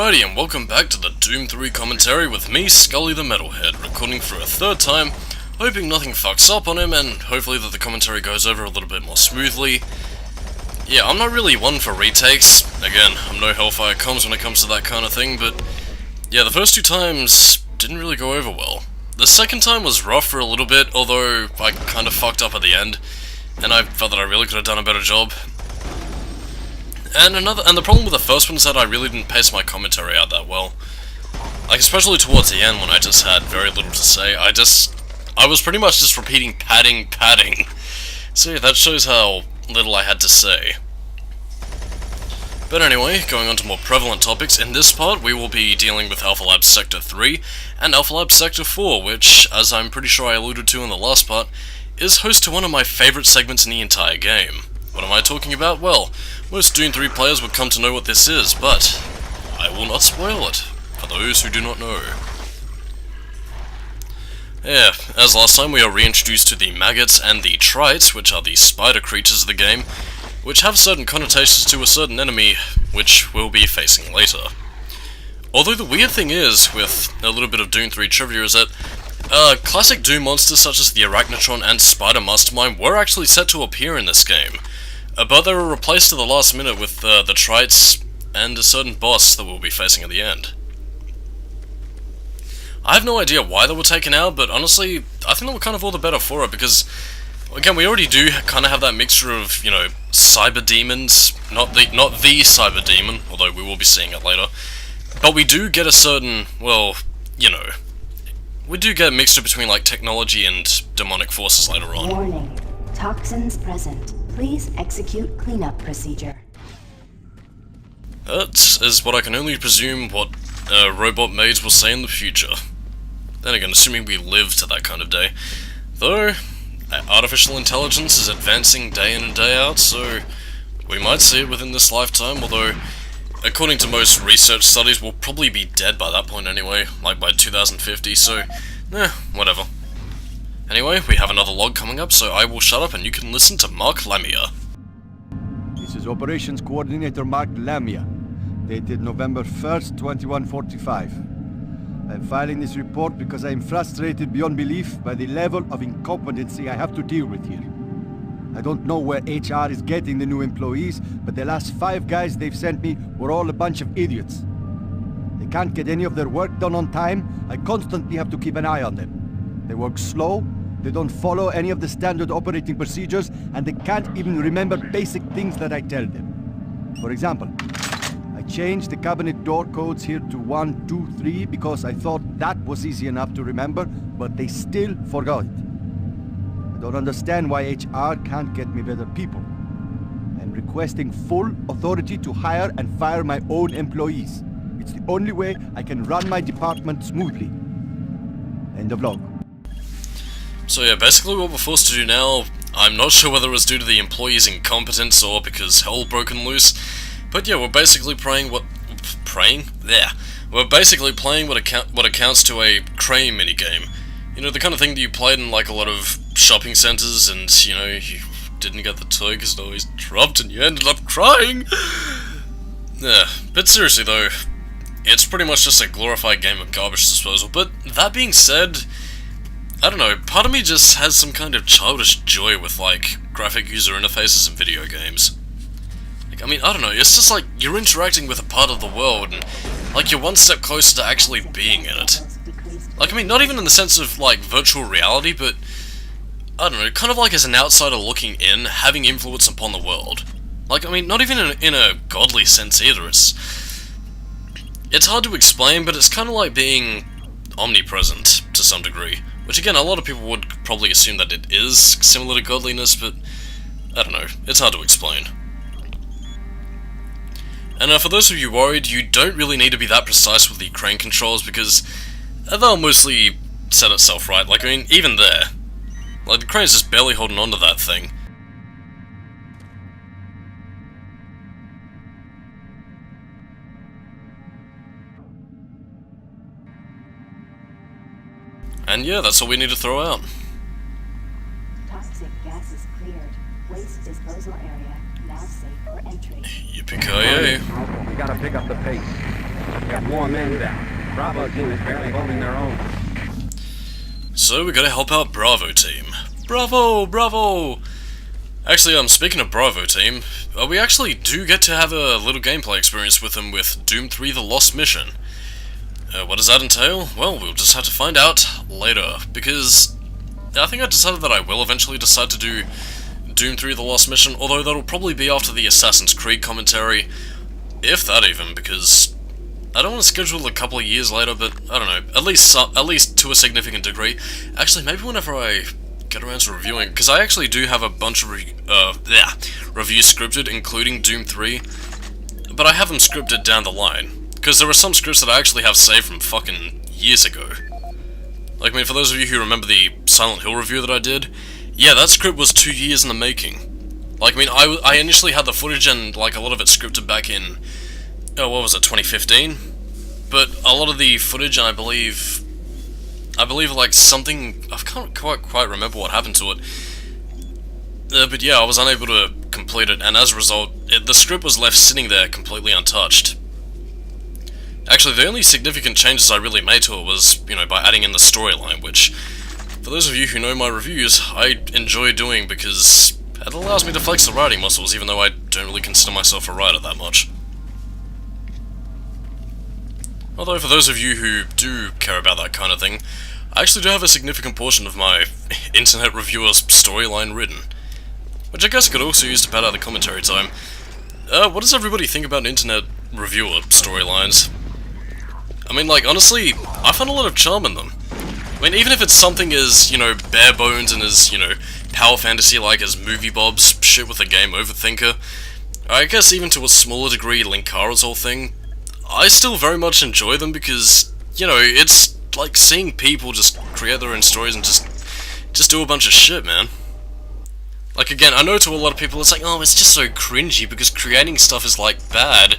Alrighty, and welcome back to the Doom 3 commentary with me, Skully the Metalhead, recording for a third time, hoping nothing fucks up on him, and hopefully that the commentary goes over a little bit more smoothly. Yeah, I'm not really one for retakes. Again, I'm no Hellfire Comms when it comes to that kind of thing, but yeah, the first two times didn't really go over well. The second time was rough for a little bit, although I kind of fucked up at the end, and I felt that I really could have done a better job. And the problem with the first one is that I really didn't pace my commentary out that well. Like, especially towards the end when I just had very little to say, I was pretty much just repeating padding. So yeah, that shows how little I had to say. But anyway, going on to more prevalent topics, in this part we will be dealing with Alpha Lab Sector 3 and Alpha Lab Sector 4, which, as I'm pretty sure I alluded to in the last part, is host to one of my favourite segments in the entire game. What am I talking about? Well, most Doom 3 players would come to know what this is, but I will not spoil it, for those who do not know. Yeah, as last time we are reintroduced to the maggots and the trites, which are the spider creatures of the game, which have certain connotations to a certain enemy, which we'll be facing later. Although the weird thing is, with a little bit of Doom 3 trivia, is that classic Doom monsters such as the Arachnotron and Spider Mastermind were actually set to appear in this game. But they were replaced at the last minute with the trites and a certain boss that we'll be facing at the end. I have no idea why they were taken out, but honestly, I think they were kind of all the better for it, because, again, we already do kind of have that mixture of, you know, cyber demons, not the cyber demon, although we will be seeing it later, but we do get a certain, well, you know, we do get a mixture between, like, technology and demonic forces later on. Warning. Toxins present. Please execute cleanup procedure. That is what I can only presume what robot maids will say in the future. Then again, assuming we live to that kind of day. Though, artificial intelligence is advancing day in and day out, so we might see it within this lifetime, although, according to most research studies, we'll probably be dead by that point anyway, like by 2050, so, whatever. Anyway, we have another log coming up, so I will shut up and you can listen to Mark Lamia. This is Operations Coordinator Mark Lamia, dated November 1st, 2145. I'm filing this report because I am frustrated beyond belief by the level of incompetency I have to deal with here. I don't know where HR is getting the new employees, but the last 5 guys they've sent me were all a bunch of idiots. They can't get any of their work done on time. I constantly have to keep an eye on them. They work slow, they don't follow any of the standard operating procedures, and they can't even remember basic things that I tell them. For example, I changed the cabinet door codes here to 1, 2, 3 because I thought that was easy enough to remember, but they still forgot it. I don't understand why HR can't get me better people. I'm requesting full authority to hire and fire my own employees. It's the only way I can run my department smoothly. End of log. So yeah, basically what we're forced to do now, I'm not sure whether it was due to the employees' incompetence or because hell broken loose, but yeah, we're basically We're basically playing what accounts to a crane minigame. You know, the kind of thing that you played in like a lot of shopping centers and, you know, you didn't get the toy because it always dropped and you ended up crying. Yeah, but seriously though, it's pretty much just a glorified game of garbage disposal, but that being said, I don't know, part of me just has some kind of childish joy with, like, graphic user interfaces in video games. Like, I mean, I don't know, it's just like, you're interacting with a part of the world, and, like, you're one step closer to actually being in it. Like, I mean, not even in the sense of, like, virtual reality, but, I don't know, kind of like as an outsider looking in, having influence upon the world. Like, I mean, not even in a godly sense either, it's hard to explain, but it's kind of like being omnipresent, to some degree. Which again, a lot of people would probably assume that it is similar to godliness, but I don't know, it's hard to explain. And for those of you worried, you don't really need to be that precise with the crane controls, because they'll mostly set itself right. Like, I mean, even there, like, the crane's just barely holding onto that thing. And yeah, that's all we need to throw out. Toxic gases cleared. Waste disposal area now safe for entry. Yippee-ki-yay. We gotta pick up the pace. We got more men down. Bravo team is barely holding their own. So we gotta help out Bravo team. Bravo! Bravo! Actually, speaking of Bravo team, we actually do get to have a little gameplay experience with them with Doom 3 The Lost Mission. What does that entail? Well, we'll just have to find out later, because I think I decided that I will eventually decide to do Doom 3 The Lost Mission, although that'll probably be after the Assassin's Creed commentary, if that even, because I don't want to schedule a couple of years later, but I don't know, at least to a significant degree. Actually, maybe whenever I get around to reviewing, because I actually do have a bunch of reviews scripted, including Doom 3, but I have them scripted down the line, because there are some scripts that I actually have saved from fucking years ago. Like, I mean, for those of you who remember the Silent Hill review that I did, yeah, that script was 2 years in the making. Like, I mean, I initially had the footage and, like, a lot of it scripted back in, what was it, 2015? But a lot of the footage, and I believe, like, something, I can't quite remember what happened to it. But yeah, I was unable to complete it, and as a result, the script was left sitting there completely untouched. Actually, the only significant changes I really made to it was, you know, by adding in the storyline, which, for those of you who know my reviews, I enjoy doing because it allows me to flex the writing muscles, even though I don't really consider myself a writer that much. Although, for those of you who do care about that kind of thing, I actually do have a significant portion of my internet reviewer's storyline written, which I guess I could also use to pad out the commentary time. What does everybody think about internet reviewer storylines? I mean, like, honestly, I find a lot of charm in them. I mean, even if it's something as, you know, bare bones and as, you know, power fantasy-like as Movie Bob's shit with a game overthinker, I guess even to a smaller degree Linkara's whole thing, I still very much enjoy them because, you know, it's like seeing people just create their own stories and just do a bunch of shit, man. Like, again, I know to a lot of people it's like, oh, it's just so cringy because creating stuff is, like, bad.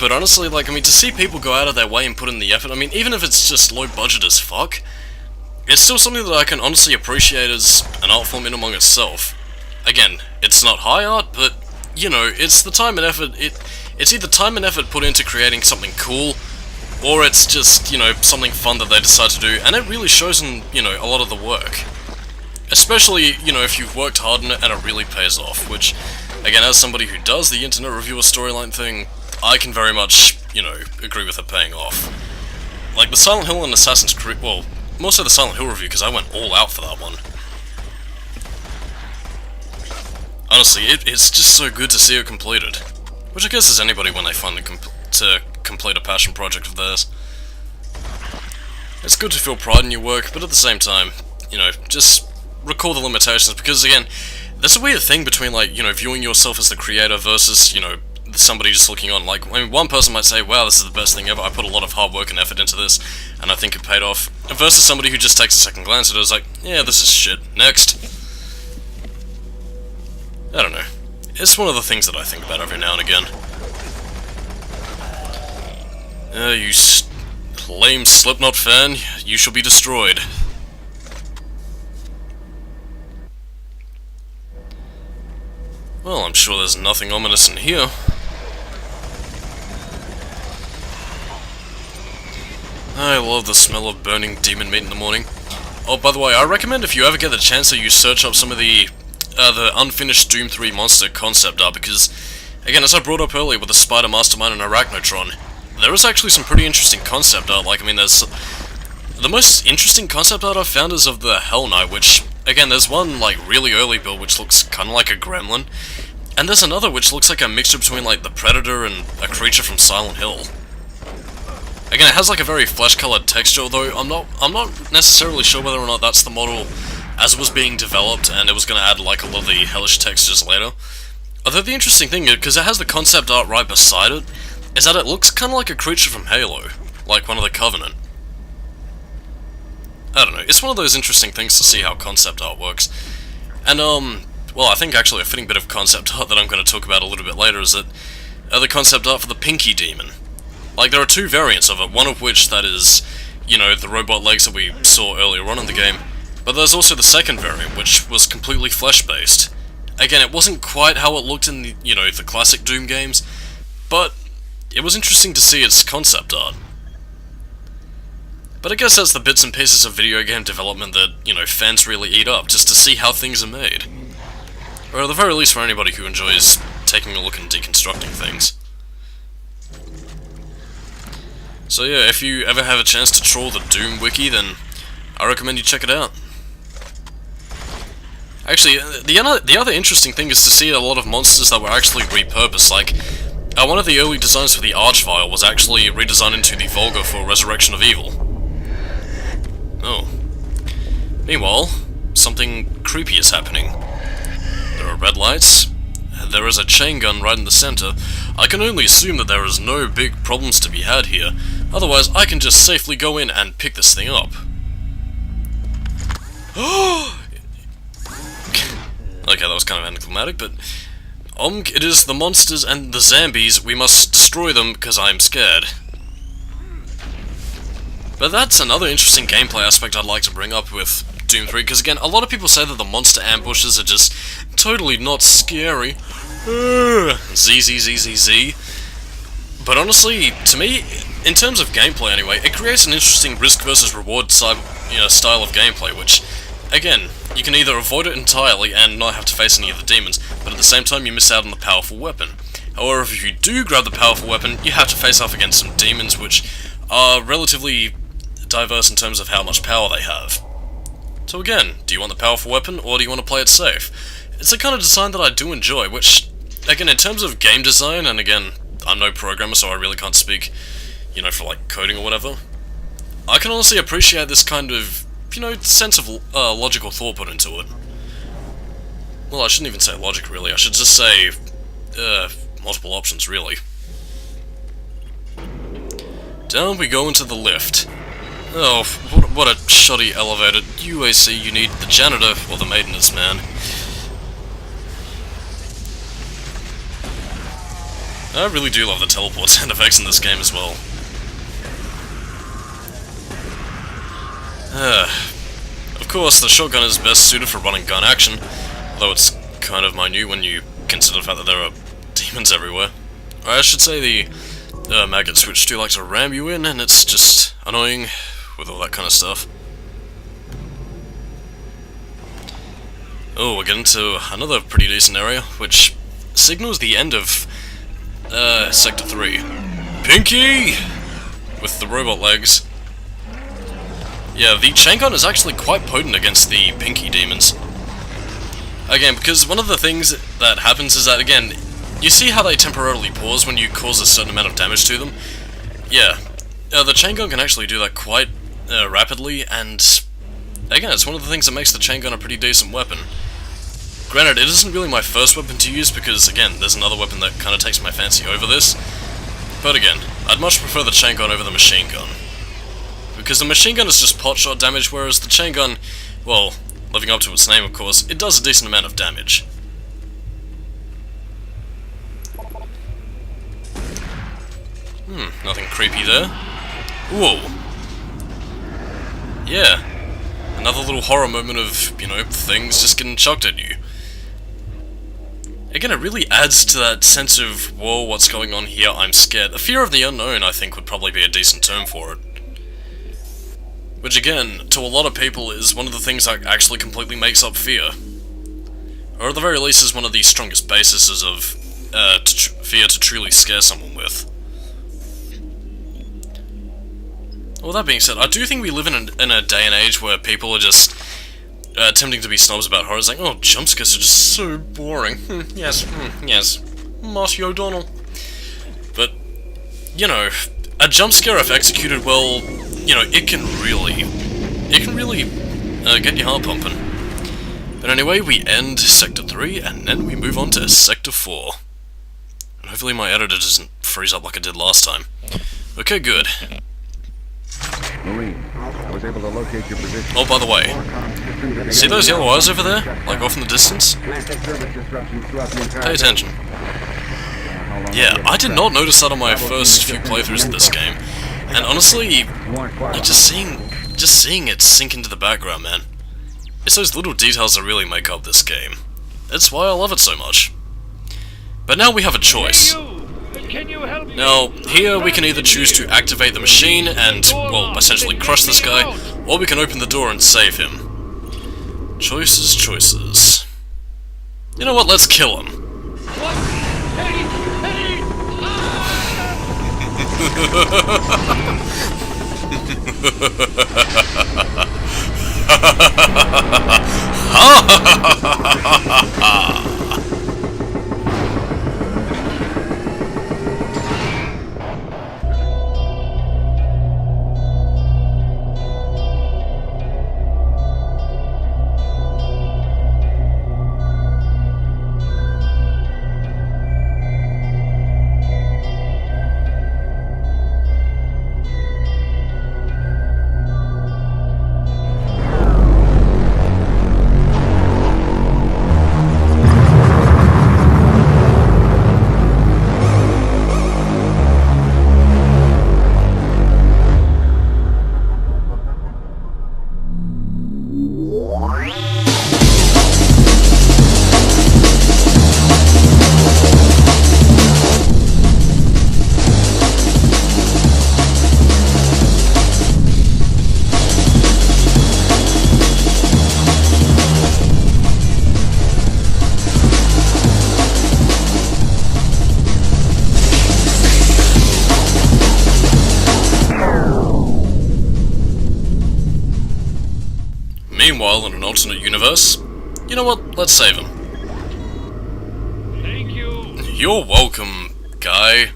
But honestly, like, I mean, to see people go out of their way and put in the effort, I mean, even if it's just low budget as fuck, it's still something that I can honestly appreciate as an art form in among itself. Again, it's not high art, but, you know, it's the time and effort, it's either time and effort put into creating something cool, or it's just, you know, something fun that they decide to do, and it really shows in, you know, a lot of the work. Especially, you know, if you've worked hard on it and it really pays off, which, again, as somebody who does the internet reviewer storyline thing, I can very much, you know, agree with it paying off. Like, the Silent Hill and Assassin's Creed, well, more so the Silent Hill review, because I went all out for that one. Honestly, it's just so good to see it completed. Which I guess is anybody when they finally complete a passion project of theirs. It's good to feel pride in your work, but at the same time, you know, just recall the limitations, because again, there's a weird thing between, like, you know, viewing yourself as the creator versus, you know, somebody just looking on. Like, I mean, one person might say, wow, this is the best thing ever, I put a lot of hard work and effort into this, and I think it paid off, versus somebody who just takes a second glance at it and is like, yeah, this is shit, next. I don't know. It's one of the things that I think about every now and again. You lame Slipknot fan, you shall be destroyed. Well, I'm sure there's nothing ominous in here. I love the smell of burning demon meat in the morning. Oh, by the way, I recommend if you ever get the chance that you search up some of the unfinished Doom 3 monster concept art, because, again, as I brought up earlier with the Spider Mastermind and Arachnotron, there is actually some pretty interesting concept art. Like, I mean, there's... The most interesting concept art I've found is of the Hell Knight, which, again, there's one, like, really early build which looks kind of like a gremlin, and there's another which looks like a mixture between, like, the Predator and a creature from Silent Hill. Again, it has, like, a very flesh-colored texture, although I'm not necessarily sure whether or not that's the model as it was being developed, and it was going to add, like, a lot of the hellish textures later. Although the interesting thing, because it has the concept art right beside it, is that it looks kind of like a creature from Halo, like one of the Covenant. I don't know, it's one of those interesting things to see how concept art works. And, well, I think actually a fitting bit of concept art that I'm going to talk about a little bit later is that the concept art for the Pinky Demon. Like, there are two variants of it, one of which that is, you know, the robot legs that we saw earlier on in the game, But there's also the second variant, which was completely flesh-based. Again, it wasn't quite how it looked in the, the classic Doom games, but it was interesting to see its concept art. But I guess that's the bits and pieces of video game development that, fans really eat up, just to see how things are made. Or at the very least for anybody who enjoys taking a look and deconstructing things. So yeah, if you ever have a chance to trawl the Doom wiki, then I recommend you check it out. Actually, the other interesting thing is to see a lot of monsters that were actually repurposed, like, one of the early designs for the Archvile was actually redesigned into the Vulgar for Resurrection of Evil. Oh. Meanwhile, something creepy is happening. There are red lights, and there is a chain gun right in the center. I can only assume that there is no big problems to be had here, otherwise I can just safely go in and pick this thing up. Okay, that was kind of anticlimactic, but it is the monsters and the zombies. We must destroy them because I'm scared. But that's another interesting gameplay aspect I'd like to bring up with Doom 3, because again, a lot of people say that the monster ambushes are just totally not scary. Z. But honestly, to me, in terms of gameplay anyway, it creates an interesting risk versus reward style of gameplay, which, again, you can either avoid it entirely and not have to face any of the demons, but at the same time you miss out on the powerful weapon. However, if you do grab the powerful weapon, you have to face off against some demons which are relatively diverse in terms of how much power they have. So again, do you want the powerful weapon, or do you want to play it safe? It's the kind of design that I do enjoy, which, again, in terms of game design, and again, I'm no programmer, so I really can't speak, for like coding or whatever, I can honestly appreciate this kind of, sense of logical thought put into it. Well, I shouldn't even say logic, really, I should just say, multiple options, really. Down we go into the lift. Oh, what a shoddy elevator. UAC, you need the janitor or the maintenance man. I really do love the teleport sound effects in this game as well. Of course, the shotgun is best suited for running gun action, though it's kind of minute when you consider the fact that there are demons everywhere. Or I should say the maggots, which do like to ram you in, and it's just annoying with all that kind of stuff. Oh, we're getting to another pretty decent area, which signals the end of Sector 3. Pinky! With the robot legs. Yeah, the chain gun is actually quite potent against the Pinky demons. Again, because one of the things that happens is that, again, you see how they temporarily pause when you cause a certain amount of damage to them? Yeah, the chain gun can actually do that quite rapidly, and again, it's one of the things that makes the chain gun a pretty decent weapon. Granted, it isn't really my first weapon to use, because again, there's another weapon that kind of takes my fancy over this. But again, I'd much prefer the chain gun over the machine gun. Because the machine gun is just pot shot damage, whereas the chain gun, well, living up to its name of course, it does a decent amount of damage. Nothing creepy there. Whoa. Yeah. Another little horror moment of, things just getting chucked at you. Again, it really adds to that sense of, whoa, what's going on here, I'm scared. The fear of the unknown, I think, would probably be a decent term for it. Which, again, to a lot of people is one of the things that actually completely makes up fear. Or at the very least is one of the strongest bases of fear to truly scare someone with. Well, that being said, I do think we live in a day and age where people are just attempting to be snobs about horror, saying, oh, jumpscares are just so boring. Yes, Marty O'Donnell. But, a jumpscare if executed well, it can really get your heart pumping. But anyway, we end Sector 3, and then we move on to Sector 4. And hopefully my editor doesn't freeze up like it did last time. Okay, good. Marine, I was able to locate your position. Oh, by the way, see those yellow eyes over there? Like off in the distance? Pay attention. Yeah, I did not notice that on my first few playthroughs of this game. And honestly, just seeing it sink into the background, man. It's those little details that really make up this game. It's why I love it so much. But now we have a choice. Now, here we can either choose to activate the machine and, well, essentially crush this guy, or we can open the door and save him. Choices, choices. You know what, let's kill him. Meanwhile, in an alternate universe, you know what? Let's save him. Thank you. You're welcome, guy.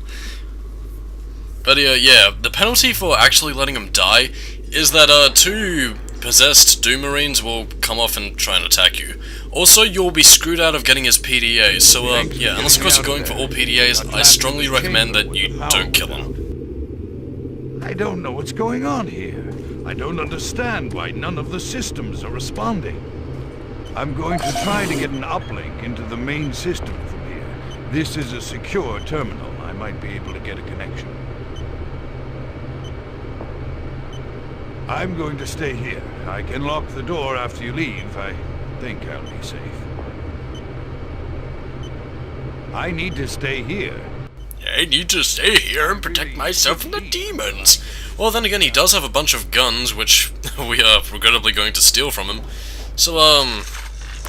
But yeah, the penalty for actually letting him die is that 2 possessed Doom Marines will come off and try and attack you. Also, you'll be screwed out of getting his PDAs, so yeah, unless of course you're going for all PDAs, I strongly recommend that you don't kill him. I don't know what's going on here. I don't understand why none of the systems are responding. I'm going to try to get an uplink into the main system from here. This is a secure terminal. I might be able to get a connection. I'm going to stay here. I can lock the door after you leave. I think I'll be safe. I need to stay here. I need to stay here and protect myself from the demons. Well, then again, he does have a bunch of guns, which we are regrettably going to steal from him. So,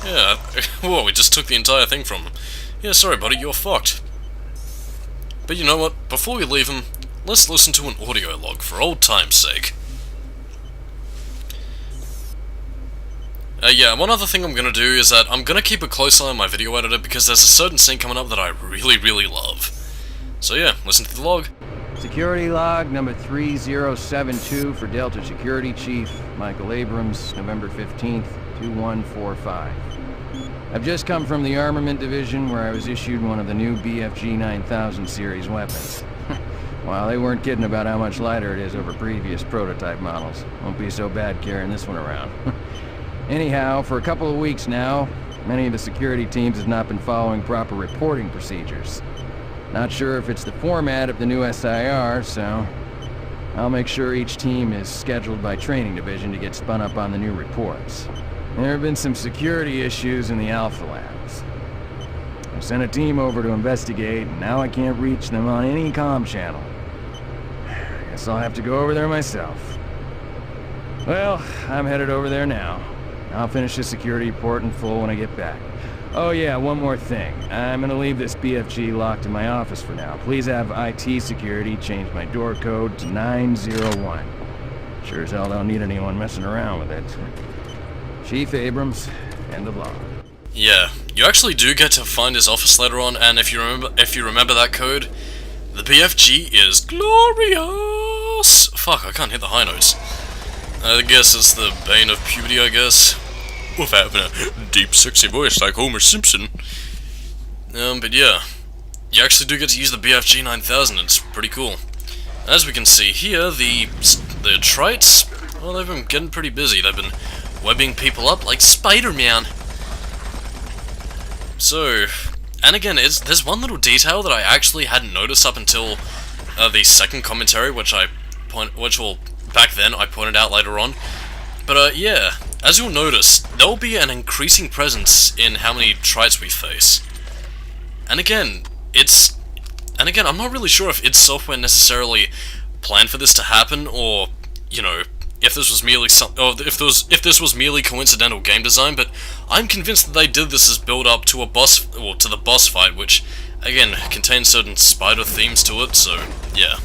yeah. Whoa, we just took the entire thing from him. Yeah, sorry, buddy, you're fucked. But you know what? Before we leave him, let's listen to an audio log for old time's sake. Yeah, one other thing I'm gonna do is that I'm gonna keep a close eye on my video editor because there's a certain scene coming up that I really, really love. So yeah, listen to the log. Security log number 3072 for Delta Security Chief Michael Abrams, November 15th, 2145. I've just come from the Armament Division where I was issued one of the new BFG 9000 series weapons. Well, they weren't kidding about how much lighter it is over previous prototype models. Won't be so bad carrying this one around. Anyhow, for a couple of weeks now, many of the security teams have not been following proper reporting procedures. Not sure if it's the format of the new SIR, so I'll make sure each team is scheduled by training division to get spun up on the new reports. There have been some security issues in the Alpha Labs. I sent a team over to investigate, and now I can't reach them on any comm channel. Guess I'll have to go over there myself. Well, I'm headed over there now. I'll finish the security report in full when I get back. Oh yeah, one more thing. I'm gonna leave this BFG locked in my office for now. Please have IT security change my door code to 901. Sure as hell don't need anyone messing around with it. Chief Abrams, end of log. Yeah, you actually do get to find his office later on, and if you remember that code, the BFG is glorious! Fuck, I can't hit the high notes. I guess it's the bane of puberty, I guess. With having a deep, sexy voice like Homer Simpson. But yeah, you actually do get to use the BFG 9000, it's pretty cool. As we can see here, the Trites, well, they've been getting pretty busy. They've been webbing people up like Spider-Man. So, and again, there's one little detail that I actually hadn't noticed up until the second commentary, which back then I pointed out later on. But yeah, as you'll notice, there will be an increasing presence in how many trites we face. And again, I'm not really sure if id Software necessarily planned for this to happen, or, you know, if this was merely if this was merely coincidental game design, but I'm convinced that they did this as build up to to the boss fight, which again contains certain spider themes to it, so yeah.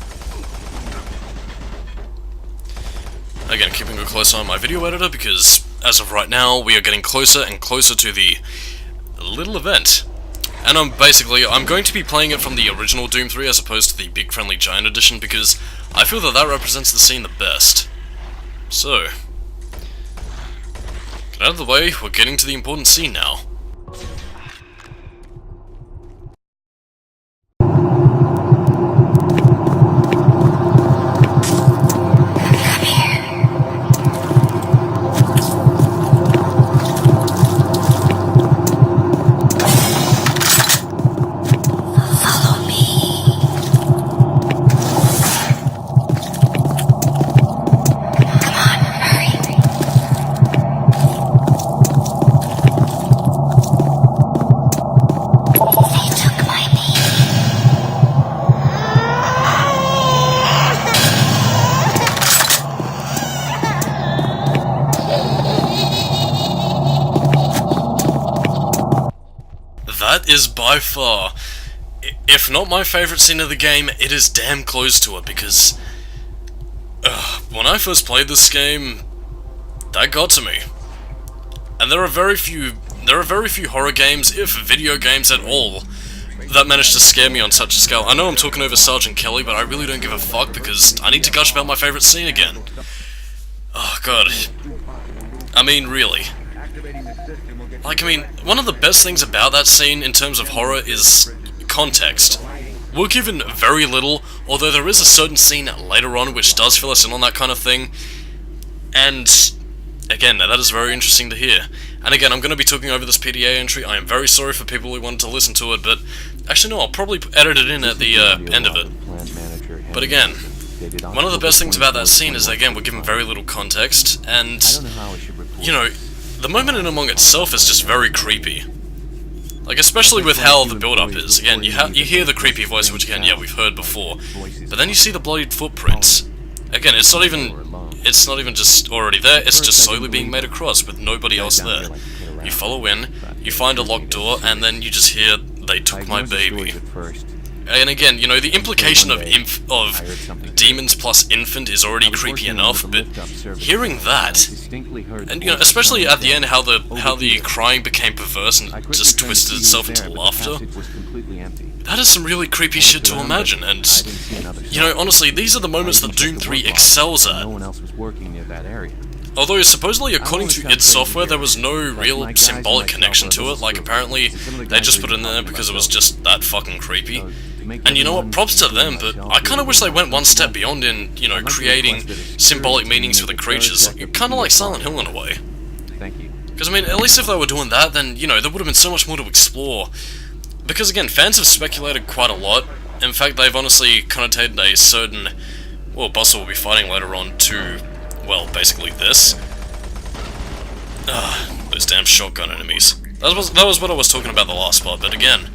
Again, keeping a close eye on my video editor, because as of right now we are getting closer and closer to the little event. And I'm going to be playing it from the original Doom 3 as opposed to the Big Friendly Giant edition, because I feel that that represents the scene the best. So, get out of the way, we're getting to the important scene now. That is by far, if not my favourite scene of the game, it is damn close to it, because when I first played this game, that got to me. And there are very few horror games, if video games at all, that managed to scare me on such a scale. I know I'm talking over Sergeant Kelly, but I really don't give a fuck, because I need to gush about my favourite scene again. Oh god. I mean, really. Like, I mean, one of the best things about that scene in terms of horror is context. We're given very little, although there is a certain scene later on which does fill us in on that kind of thing. And, again, that is very interesting to hear. And again, I'm going to be talking over this PDA entry. I am very sorry for people who wanted to listen to it, but actually no, I'll probably edit it in at the end of it. But again, one of the best things about that scene is that, again, we're given very little context, and, you know, the moment in Among itself is just very creepy. Like, especially with how the build-up is. Again, you hear the creepy voice, which again, yeah, we've heard before. But then you see the bloodied footprints. Again, it's not even just already there, it's just slowly being made across with nobody else there. You follow in, you find a locked door, and then you just hear, "They took my baby." And again, you know, the implication of demons plus infant is already creepy enough, but hearing that, and you know, especially at the end, how the crying became perverse and just twisted itself into laughter, that is some really creepy shit to imagine. And you know, honestly, these are the moments that Doom 3 excels at. Although, supposedly, according to id Software, there was no real symbolic connection to it. Like, apparently, they just put it in there because it was just that fucking creepy. And you know what, props to them, but I kinda wish they went one step beyond in, you know, creating symbolic meanings for the creatures. Kinda like Silent Hill in a way. Because, I mean, at least if they were doing that, then, you know, there would have been so much more to explore. Because, again, fans have speculated quite a lot. In fact, they've honestly connotated a certain, well, boss we'll be fighting later on to, well, basically this. Those damn shotgun enemies. That was what I was talking about the last part, but again,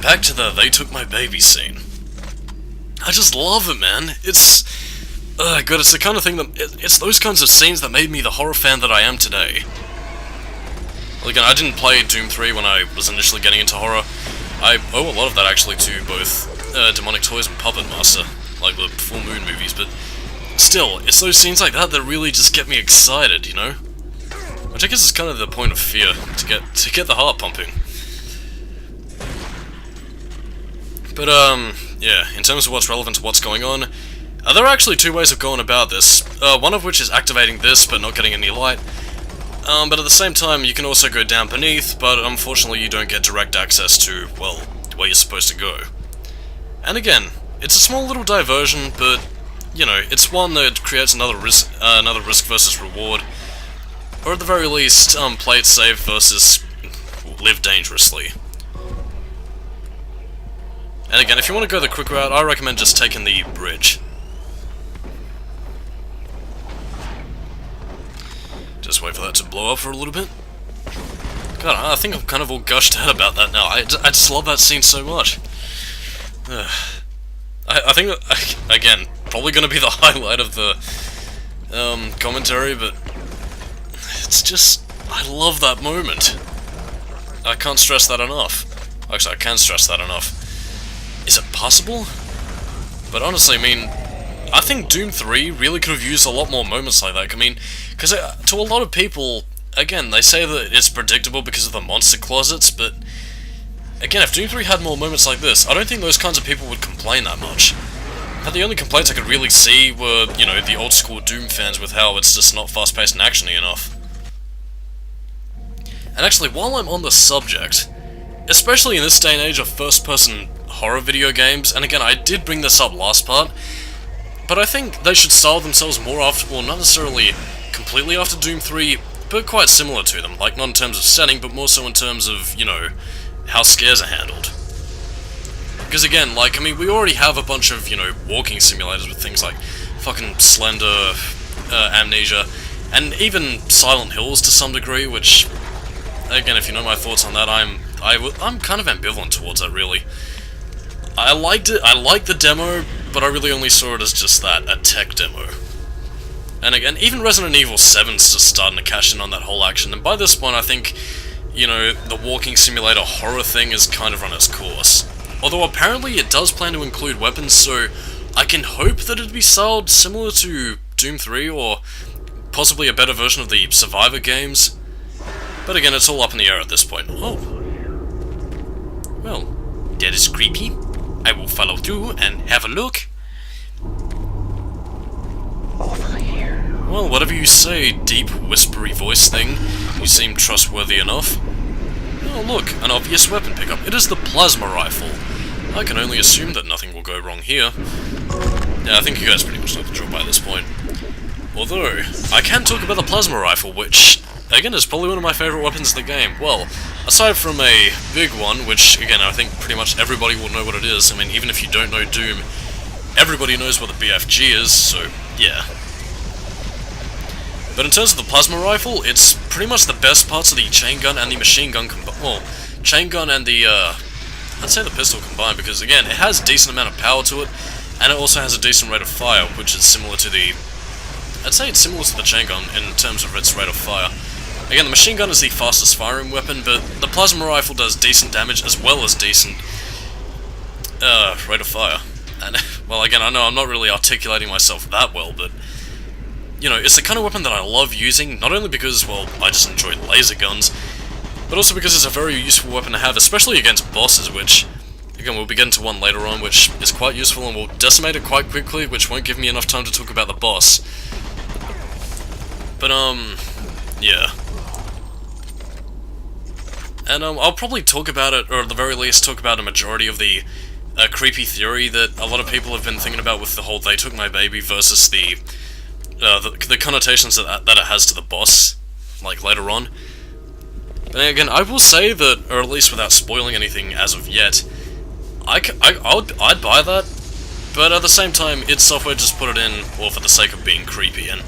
back to the "they took my baby" scene. I just love it, man. It's... God, it's the kind of thing that... It's those kinds of scenes that made me the horror fan that I am today. Well, again, I didn't play Doom 3 when I was initially getting into horror. I owe a lot of that, actually, to both Demonic Toys and Puppet Master, like the Full Moon movies, but still, it's those scenes like that that really just get me excited, you know? Which I guess is kind of the point of fear, to get the heart pumping. But, yeah, in terms of what's relevant to what's going on, there are actually two ways of going about this, one of which is activating this but not getting any light, but at the same time you can also go down beneath, but unfortunately you don't get direct access to, well, where you're supposed to go. And again, it's a small little diversion, but, you know, it's one that creates another risk versus reward, or at the very least, play it safe versus live dangerously. And again, if you want to go the quick route, I recommend just taking the bridge. Just just wait for that to blow up for a little bit. God, I think I'm kind of all gushed out about that now. I just love that scene so much. I think that, again, probably going to be the highlight of the commentary, but it's just, I love that moment. I can't stress that enough. Actually, I can stress that enough. Is it possible? But honestly, I mean, I think Doom 3 really could have used a lot more moments like that. I mean, because to a lot of people, again, they say that it's predictable because of the monster closets, but again, if Doom 3 had more moments like this, I don't think those kinds of people would complain that much. But the only complaints I could really see were, you know, the old school Doom fans with how it's just not fast-paced and actiony enough. And actually, while I'm on the subject, especially in this day and age of first-person horror video games, and again, I did bring this up last part, but I think they should style themselves more after, well, not necessarily completely after Doom 3, but quite similar to them. Like, not in terms of setting, but more so in terms of, you know, how scares are handled. Because again, like, I mean, we already have a bunch of, you know, walking simulators with things like fucking Slender, Amnesia, and even Silent Hills to some degree, which, again, if you know my thoughts on that, I'm kind of ambivalent towards that, really. I liked it, I liked the demo, but I really only saw it as just that, a tech demo. And again, even Resident Evil 7's just starting to cash in on that whole action, and by this point I think, you know, the walking simulator horror thing has kind of run its course. Although apparently it does plan to include weapons, so I can hope that it'd be styled similar to Doom 3, or possibly a better version of the Survivor games. But again, it's all up in the air at this point. Oh. Well, that is creepy. I will follow through and have a look. Over here. Well, whatever you say, deep, whispery voice thing. You seem trustworthy enough. Oh look, an obvious weapon pickup. It is the plasma rifle. I can only assume that nothing will go wrong here. Yeah, I think you guys pretty much know the drill by this point. Although, I can talk about the plasma rifle, which, again, is probably one of my favourite weapons in the game. Well, aside from a big one, which, again, I think pretty much everybody will know what it is. I mean, even if you don't know Doom, everybody knows what the BFG is, so, yeah. But in terms of the plasma rifle, it's pretty much the best parts of the chain gun and the machine gun well, chain gun and the, I'd say the pistol combined, because again, it has a decent amount of power to it, and it also has a decent rate of fire, which is similar to the, I'd say it's similar to the chain gun in terms of its rate of fire. Again, the machine gun is the fastest firing weapon, but the plasma rifle does decent damage as well as decent, rate of fire. And, well, again, I know I'm not really articulating myself that well, but you know, it's the kind of weapon that I love using, not only because, well, I just enjoy laser guns, but also because it's a very useful weapon to have, especially against bosses, which, again, we'll be getting to one later on, which is quite useful, and we'll decimate it quite quickly, which won't give me enough time to talk about the boss. But, yeah. And, I'll probably talk about it, or at the very least talk about a majority of the creepy theory that a lot of people have been thinking about with the whole "they took my baby" versus the connotations that it has to the boss, like, later on. But again, I will say that, or at least without spoiling anything as of yet, I'd buy that, but at the same time, id Software just put it in, well, for the sake of being creepy, and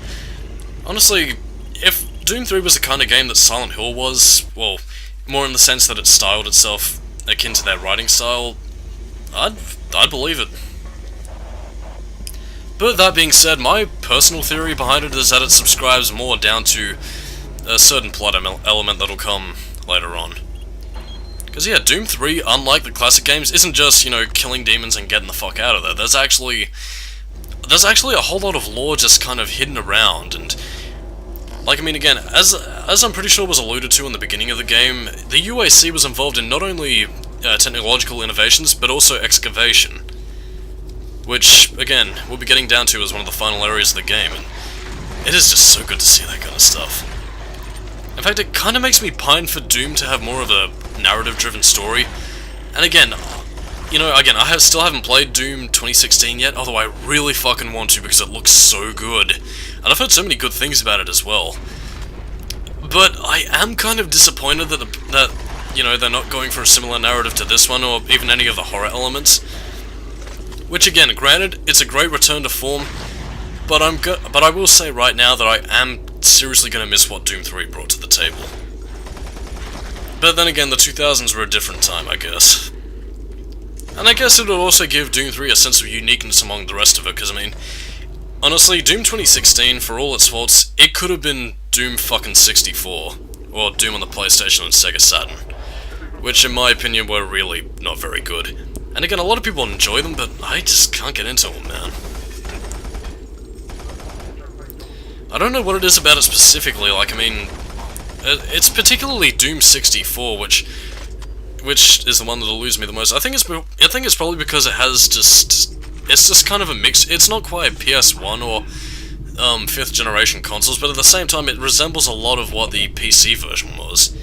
honestly, if Doom 3 was the kind of game that Silent Hill was, well, more in the sense that it styled itself akin to their writing style, I'd believe it. But that being said, my personal theory behind it is that it subscribes more down to a certain plot element that'll come later on. Because yeah, Doom 3, unlike the classic games, isn't just, you know, killing demons and getting the fuck out of there. There's actually a whole lot of lore just kind of hidden around, and like, I mean, again, as I'm pretty sure was alluded to in the beginning of the game, the UAC was involved in not only technological innovations, but also excavation. Which, again, we'll be getting down to as one of the final areas of the game, and it is just so good to see that kind of stuff. In fact, it kind of makes me pine for Doom to have more of a narrative-driven story. And again, you know, I still haven't played Doom 2016 yet, although I really fucking want to because it looks so good. And I've heard so many good things about it as well. But I am kind of disappointed that you know, they're not going for a similar narrative to this one, or even any of the horror elements. Which again, granted, it's a great return to form, but I will say right now that I am seriously gonna miss what Doom 3 brought to the table. But then again, the 2000s were a different time, I guess. And I guess it would also give Doom 3 a sense of uniqueness among the rest of it, because I mean, honestly, Doom 2016, for all its faults, it could have been Doom fucking 64, or Doom on the PlayStation and Sega Saturn, which in my opinion were really not very good. And again, a lot of people enjoy them, but I just can't get into them, man. I don't know what it is about it specifically, like, I mean, it's particularly Doom 64, which is the one that'll lose me the most. I think it's probably because it has it's just kind of a mix. It's not quite PS1 or 5th generation consoles, but at the same time it resembles a lot of what the PC version was.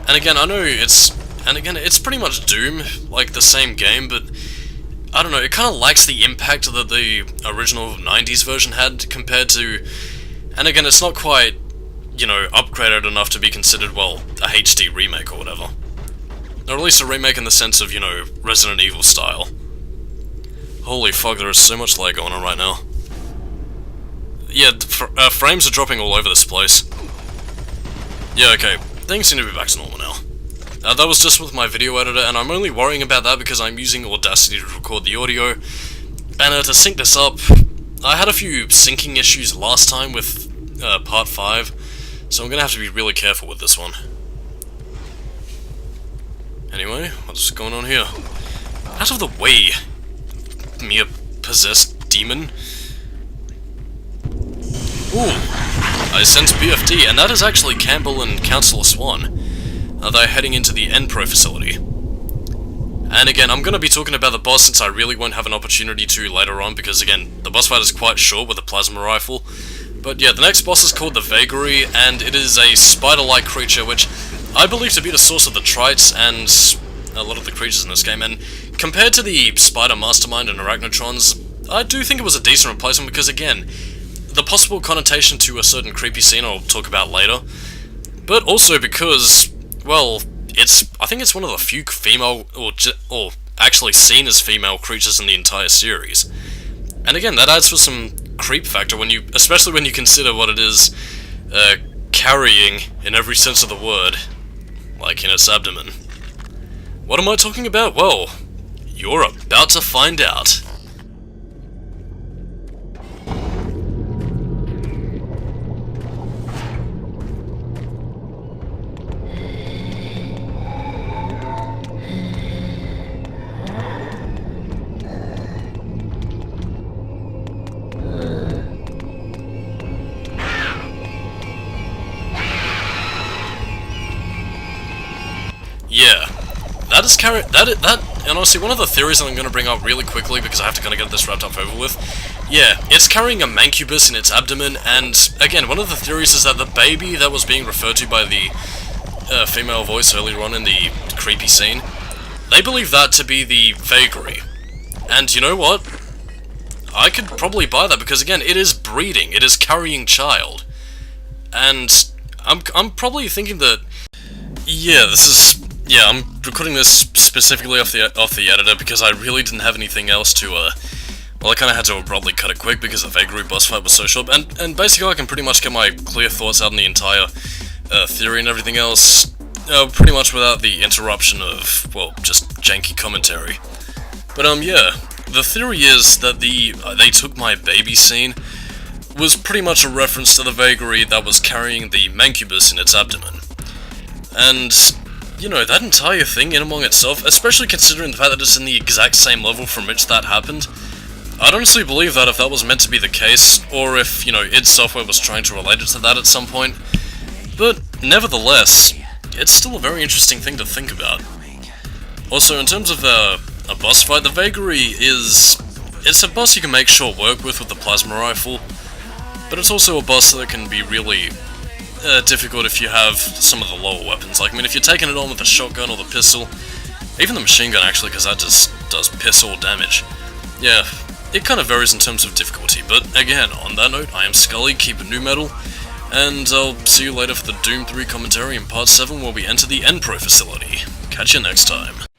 And again, I know it's pretty much Doom, like the same game, but I don't know, it kind of lacks the impact that the original 90s version had compared to, and again, it's not quite, you know, upgraded enough to be considered, well, a HD remake or whatever. Or at least a remake in the sense of, you know, Resident Evil style. Holy fuck, there is so much lag going on right now. Yeah, frames are dropping all over this place. Yeah, okay, things seem to be back to normal now. That was just with my video editor, and I'm only worrying about that because I'm using Audacity to record the audio. And to sync this up, I had a few syncing issues last time with part 5, so I'm gonna have to be really careful with this one. Anyway, what's going on here? Out of the way, mere possessed demon. Ooh, I sense BFD, and that is actually Campbell and Councillor Swan. They're heading into the N-Pro facility. And again, I'm going to be talking about the boss since I really won't have an opportunity to later on, because again, the boss fight is quite short with a plasma rifle. But yeah, the next boss is called the Vagary, and it is a spider-like creature, which I believe to be the source of the Trites and a lot of the creatures in this game. And compared to the Spider Mastermind and Arachnotrons, I do think it was a decent replacement, because again, the possible connotation to a certain creepy scene I'll talk about later, but also because, well, I think it's one of the few female, or actually seen as female creatures in the entire series. And again, that adds for some creep factor especially when you consider what it is carrying in every sense of the word, like in its abdomen. What am I talking about? Well, you're about to find out. Yeah, and honestly, one of the theories that I'm going to bring up really quickly, because I have to kind of get this wrapped up over with, yeah, it's carrying a mancubus in its abdomen, and again, one of the theories is that the baby that was being referred to by the female voice earlier on in the creepy scene, they believe that to be the Vagary. And you know what? I could probably buy that, because again, it is breeding, it is carrying child. And I'm probably thinking that, yeah, I'm recording this specifically off the editor because I really didn't have anything else to, well, I kind of had to abruptly cut it quick because the Vagary boss fight was so short, and basically I can pretty much get my clear thoughts out on the entire theory and everything else, pretty much without the interruption of, well, just janky commentary. But, yeah, the theory is that they took my baby scene was pretty much a reference to the Vagary that was carrying the mancubus in its abdomen. And, you know, that entire thing in among itself, especially considering the fact that it's in the exact same level from which that happened, I'd honestly believe that if that was meant to be the case, or if, you know, id Software was trying to relate it to that at some point. But, nevertheless, it's still a very interesting thing to think about. Also, in terms of a boss fight, the Vagary it's a boss you can make short work with the plasma rifle, but it's also a boss that can be really difficult if you have some of the lower weapons. Like, I mean, if you're taking it on with the shotgun or the pistol, even the machine gun actually, because that just does piss all damage. Yeah, it kind of varies in terms of difficulty, but again, on that note, I am Skully, keep it new metal, and I'll see you later for the Doom 3 commentary in Part 7 where we enter the N-Pro facility. Catch you next time.